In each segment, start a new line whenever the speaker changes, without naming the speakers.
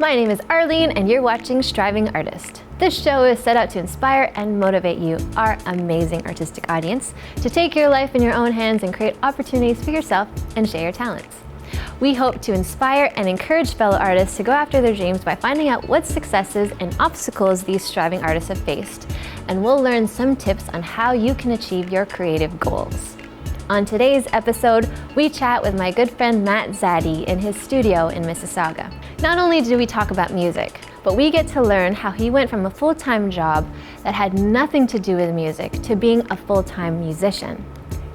My name is Arlene, and you're watching Striving Artist. This show is set out to inspire and motivate you, our amazing artistic audience, to take your life in your own hands and create opportunities for yourself and share your talents. We hope to inspire and encourage fellow artists to go after their dreams by finding out what successes and obstacles these striving artists have faced, and we'll learn some tips on how you can achieve your creative goals. On today's episode, we chat with my good friend Matt Zaddy in his studio in Mississauga. Not only do we talk about music, but we get to learn how he went from a full-time job that had nothing to do with music to being a full-time musician.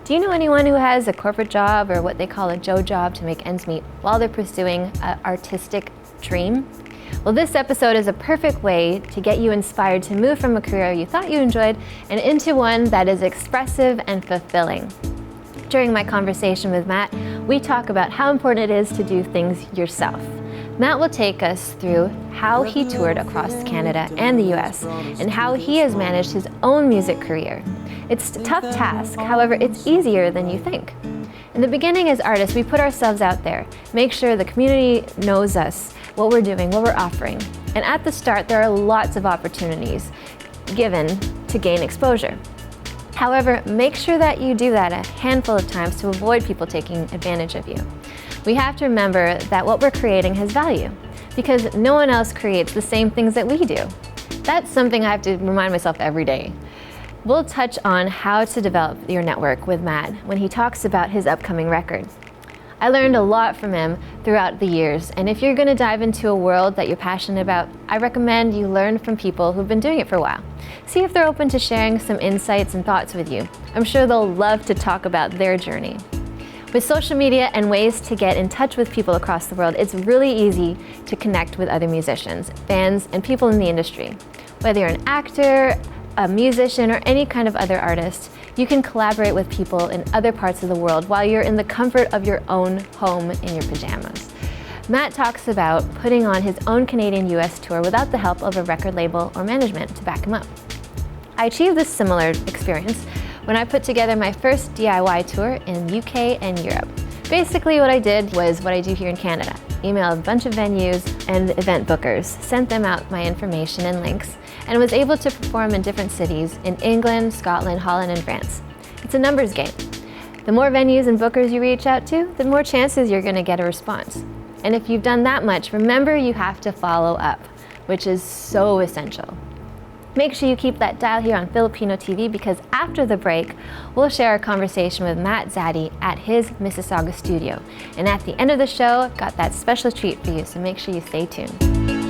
Do you know anyone who has a corporate job or what they call a Joe job to make ends meet while they're pursuing an artistic dream? Well, this episode is a perfect way to get you inspired to move from a career you thought you enjoyed and into one that is expressive and fulfilling. During my conversation with Matt, we talk about how important it is to do things yourself. Matt will take us through how he toured across Canada and the US and how he has managed his own music career. It's a tough task, however, it's easier than you think. In the beginning as artists, we put ourselves out there, make sure the community knows us, what we're doing, what we're offering. And at the start, there are lots of opportunities given to gain exposure. However, make sure that you do that a handful of times to avoid people taking advantage of you. We have to remember that what we're creating has value because no one else creates the same things that we do. That's something I have to remind myself every day. We'll touch on how to develop your network with Matt when he talks about his upcoming record. I learned a lot from him throughout the years, and if you're going to dive into a world that you're passionate about, I recommend you learn from people who've been doing it for a while. See if they're open to sharing some insights and thoughts with you. I'm sure they'll love to talk about their journey. With social media and ways to get in touch with people across the world, it's really easy to connect with other musicians, fans, and people in the industry. Whether you're an actor, a musician, or any kind of other artist, you can collaborate with people in other parts of the world while you're in the comfort of your own home in your pajamas. Matt talks about putting on his own Canadian-US tour without the help of a record label or management to back him up. I achieved this similar experience when I put together my first DIY tour in UK and Europe. Basically what I did was what I do here in Canada. Emailed a bunch of venues and event bookers, sent them out my information and links, and was able to perform in different cities in England, Scotland, Holland, and France. It's a numbers game. The more venues and bookers you reach out to, the more chances you're going to get a response. And if you've done that much, remember you have to follow up, which is so essential. Make sure you keep that dial here on Filipino TV because after the break, we'll share a conversation with Matt Zaddy at his Mississauga studio. And at the end of the show, I've got that special treat for you, so make sure you stay tuned.